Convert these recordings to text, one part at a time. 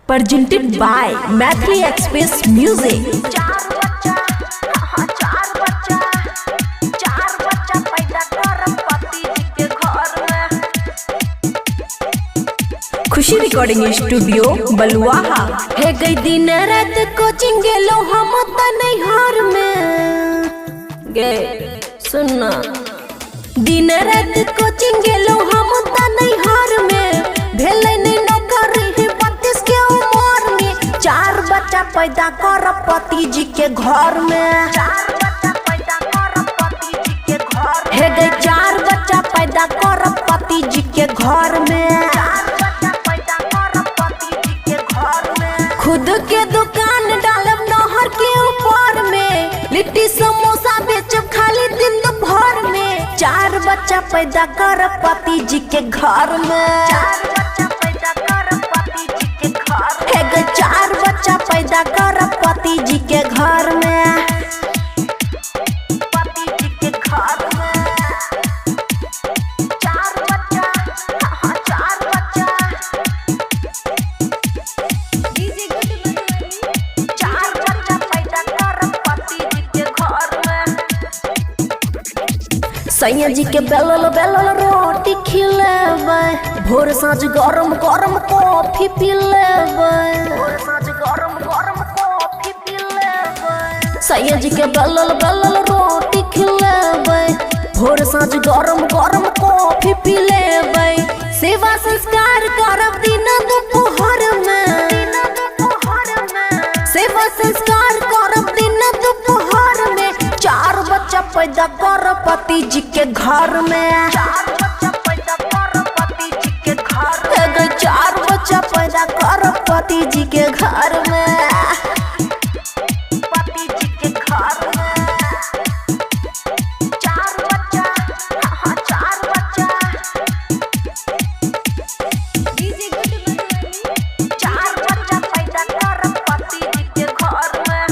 presented by Mathli Express Music। Khushi recording studio Baluaha. हे गई दिन रात कोचिंग गेलो हम त नैहर में गे सुनना। दिन रात कोचिंग गेलो हम त नैहर में भेलै नहीं नौकरी है 32 के उम्र में। 4 बच्चा पैदा कर पति जी के घर में। 4 बच्चा पैदा कर पति जी के घर। हे गई 4 बच्चा पैदा कर पति जी के घर में। खुद के दुकान डालब नहर के ऊपर में। लिट्टी समोसा बेचब खाली दिन दोपहर में। 4 बच्चा पैदा कर पति जी के घर में। 4 बच्चा पैदा कर पति जी के घर। हे गे 4 बच्चा पैदा कर पति जी के घर में। पति जी के घर में 4 बच्चा 4 बच्चा। सैया जी के बेलल बेलल रोटी खिलेबै। भोर साँझ गरम गरम कॉफी पी लेबै। भोर साँझ गरम गरम कॉफी पी लेबै। सैया जी के बेलल बेलल रोटी खिलेबै। भोर साँझ गरम गरम कॉफी पी लेबै। सेवा संस्कार करब दिन दोपहर में। सेवा संस्कार करब दिन दोपहर में। 4 बच्चा पैदा कर पति जी के घर में। 4 बच्चा पैदा कर पति जी के घर। हे गे 4 बच्चा पैदा कर पति जी के घर में। पति जी के घर में 4 बच्चा 4 बच्चा। 4 बच्चा पैदा कर पति जी के घर में।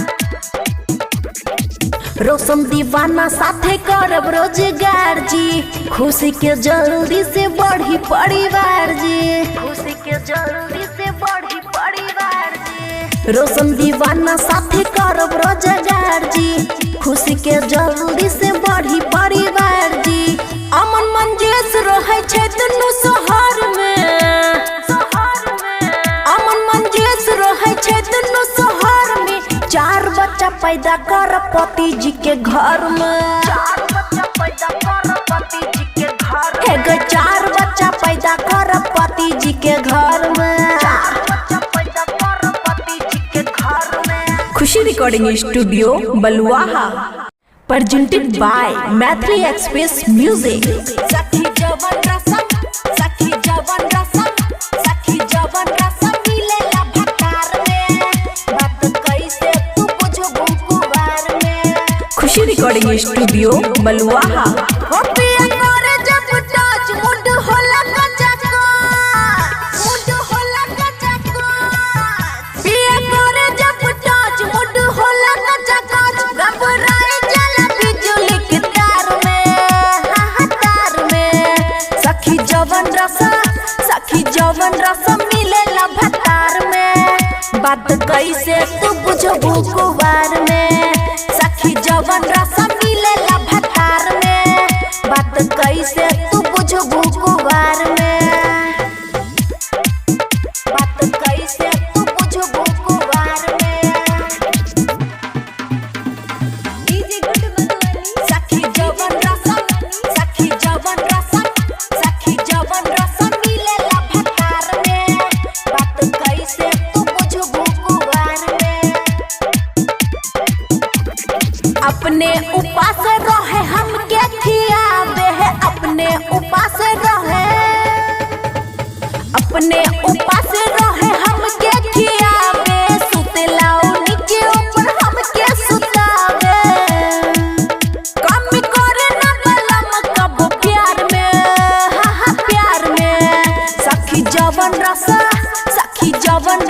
रोशन दीवाना साथे करब रोजगार जी। खुशी के जल्दी से बढ़ी परिवार जी। खुशी के जल्दी से बढ़ी परिवार जी। रोशन दीवाना साथे करब रोजगार जी। खुशी के जल्दी से बढ़ी परिवार जी। अमन मंजेश रहे छै दुनू शहर में। अमन मंजेश रहे छै दुनू शहर में। 4 बच्चा पैदा कर पति जी के घर में। 4 बच्चा पैदा कर पति जी के घर। हे गे 4 बच्चा पैदा कर पति जी के घर में। 4 बच्चा पैदा कर पति जी के घर में। Khushi recording studio Baluaha. presented by Mathli Express Music। सखी जवन रसम सखी जवन रसम सखी जवन रसम मिलेला भटार में। बात कैसे तू बुझबू कुवार में। खुशी रिकॉर्डिंग स्टूडियो बलुआहा। हो पिया करे जब टच मुड होला कचका। मुड होला कचका। पिया करे जब टच मुड होला कचका। घबराए जला बिजली के तार में। तार में सखी जवन रसम मिलेला भटार में। बात कैसे तू बुझबू कुवार में। सखी जवन रसम मिलेला भटार में। बात कैसे तू बुझबू कुवार में। बात कैसे तू बुझबू कुवार में। सखी जवन रसम सखी जवन रसम सखी जवन रसम मिलेला भटार में। बात कैसे तू बुझबू कुवार में। अपने उपास रहे हमके खियाबे है। अपने उपास रहे अपने उपास रहे हमके खियाबे। सुतलाओ नीचे ऊपर हमके सुतावे। कमी करे ना बलम कबो प्यार में। प्यार में सखी जवन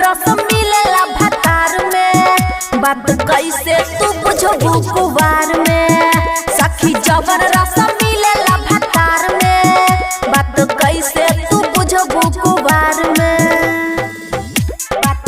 रसम मिलेला भटार में। बात कैसे तू बुझबू कुवार में। सखी जवन रसम मिलेला भटार में। बात कैसे तू बुझबू कुवार में। बात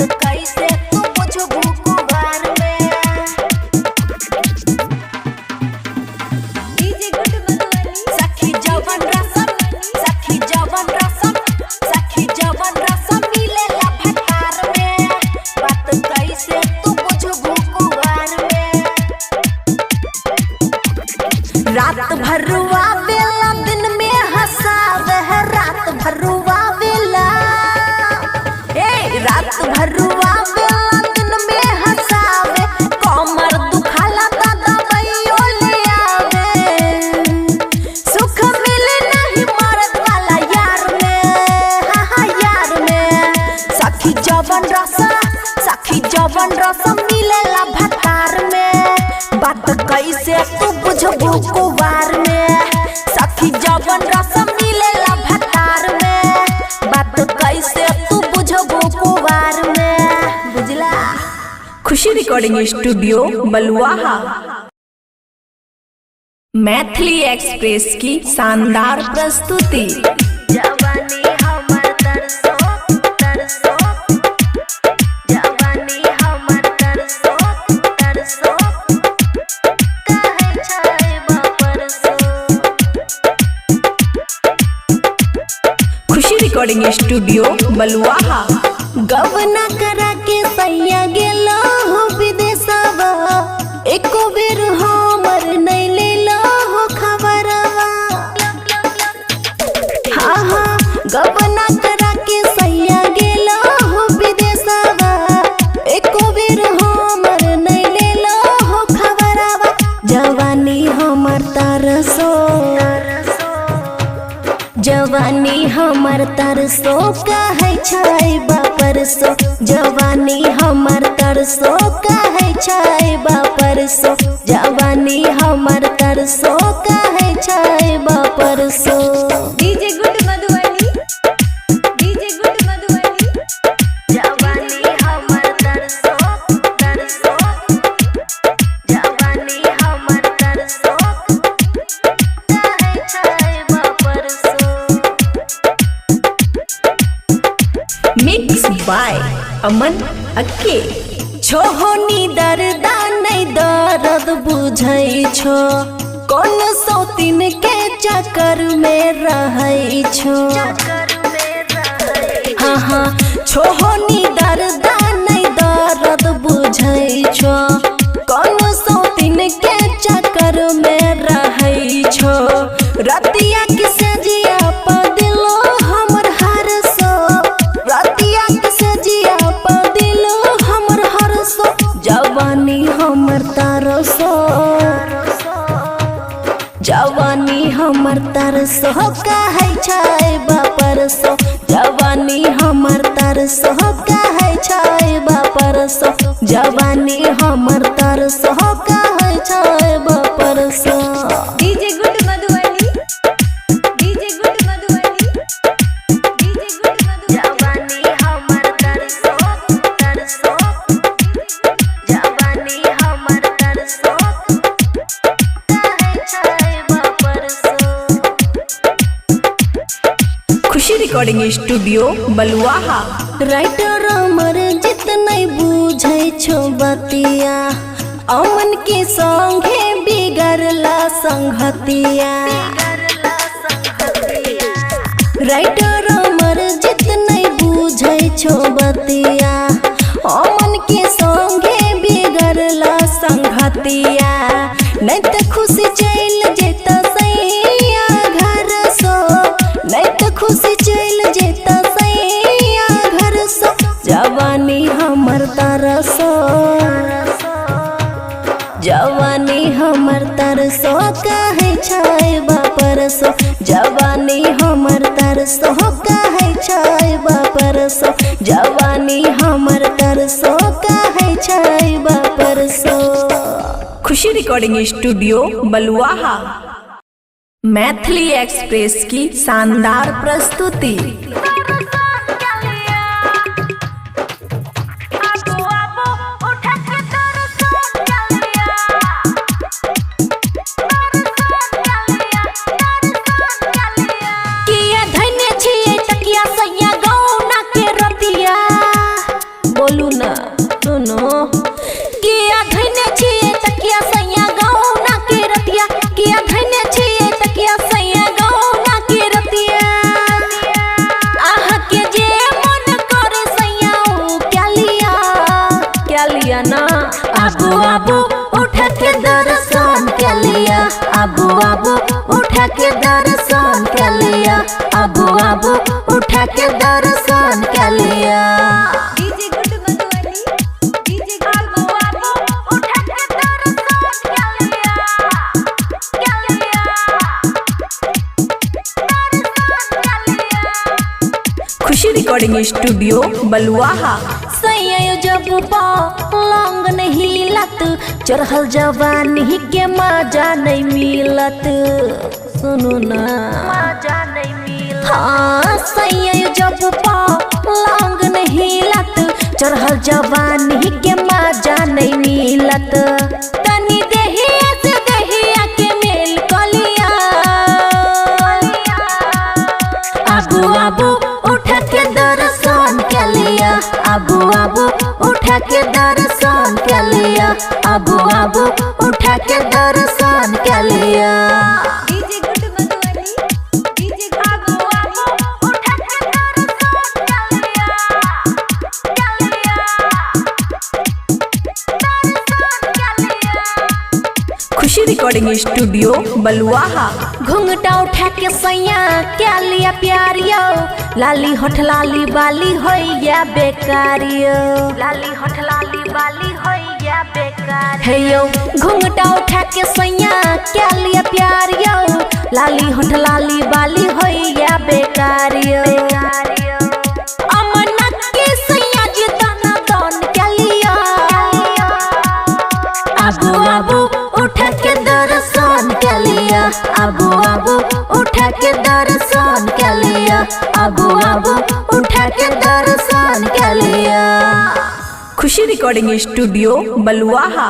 रात भर रुआवे दिन में हंसावे कमर दुखाला त दवाइयो ले आवे सुख मिले नहीं मरद वाला यार में हाँ यार में सखी जवन रस मिलेला भतार में बात कैसे तू बुझबू कुवार में सखी जवन रस मिलेला भतार में बात कैसे तू बुझबू कुवार में बुझला। खुशी रिकॉर्डिंग स्टूडियो बलुआहा। मैथिली एक्सप्रेस की शानदार प्रस्तुति। जवानी हमर तरसो तरसो जवानी हमर तरसो तरसो कहे छै बपरसो। खुशी रिकॉर्डिंग स्टूडियो बलुआहा। गवना करा के सैया गेलो हो विदेशवा एको बेर हमर नहीं लेलो हो खबरवा हाँ हाँ गवना करा के सैया गेलो हो विदेशवा एको बेर हमर नहीं लेलो हो खबरवा। जवानी हमर तरसो जवानी हमर तरसो कहे छै बपरसो जवानी हमर तरसो कहे छै बपरसो जवानी हमर तरसो कहे छै बपरसो। DJ good Madhubani DJ good Madhubani जवानी हमर तरसो तरसो जवानी हमर तरसो कहे छै बपरसो। मिक्स बाय अमन अक्के। छोहनी दर्दा नहीं दर्द बुझै छो कौन सौतीन के चक्कर में रहै छो हाँ हाँ छोहनी दर्दा नहीं दर्द बुझै छो कौन सौतीन के चक्कर में रहै छो। रतिया के सजिया पदिलो हमर हर सो रतिया के सजिया पदिलो हमर हर सो जवानी हमर तरसो जवानी हमर तरसो कहे छै बपरसो जवानी हमर तरसो कहे छै बपरसो जवानी हमर तरसो कहे छै बपरसो। DJ good Madhubani DJ good Madhubani DJ good Madhubani जवानी हमर तरसो तरसो जवानी हमर तरसो कहे छै बपरसो। Khushi recording studio Baluaha. Writer Amarjit नहीं बुझै छो बतिया अमन के संगे बिगड़ला संगतिया राइटर अमर जित नहीं बुझै छो बतिया अमन के संगे बिगड़ला संगतिया नहीं तो खुशी चल जेता सैया घर सो नहीं तो खुशी चल जेता सैया घर सो जवानी हमर तरसो जवानी हमर तरसो कहे छै बपरसो जवानी हमर तरसो कहे छै बपरसो जवानी हमर तरसो कहे छै बपरसो। खुशी रिकॉर्डिंग स्टूडियो बलुआहा। मैथिली एक्सप्रेस की शानदार प्रस्तुति। बोलू ना सुनो किया धने छिए तकिया सैया गाँव ना के रतिया किया धने छिए तकिया सैया गाँव ना के रतिया आह के जे मन करे सैया क्या लिया ना आबू आबू उठा के दर्शन क्या लिया आबू आबू उठा के दर्शन क्या लिया आबू आबू उठा के दर्शन क्या लिया। रिकॉर्डिंग स्टूडियो बलुआहा। सैया जब लौंग नहीं लत चढ़ल जवानी के मजा नहीं मिलत। सुनो ना मजा नहीं मिलत। हाँ सैया जब लौंग नहीं लत चढ़ल जवानी के मजा नहीं मिलत। तनी देहिया से देहिया के मेल कलिया आबू आबू उठा के दर्शन के लिया। आबू आबू उठा के दर्शन के लिया। आबू आबू उठा के दर्शन के लिया। खुशी रिकॉर्डिंग स्टूडियो बलुआहा। घुंघटा उठा के सैया क्या लिया प्यारियो लाली होठ लाली बाली होइया बेकारियो। लाली होठ लाली बाली होइया बेकार हे यो। घुंघटा उठा के सैया क्या लिया प्यारियो लाली होठ लाली बाली होइया बेकारियो। अमनक के सैया जितना दन के लिया। आबू आबू उठा के दर्शन के लिया। आबू आबू उठा के दर्शन के लिया। आबू आबू उठा के दर्शन के लिया। खुशी रिकॉर्डिंग स्टूडियो बलुआहा।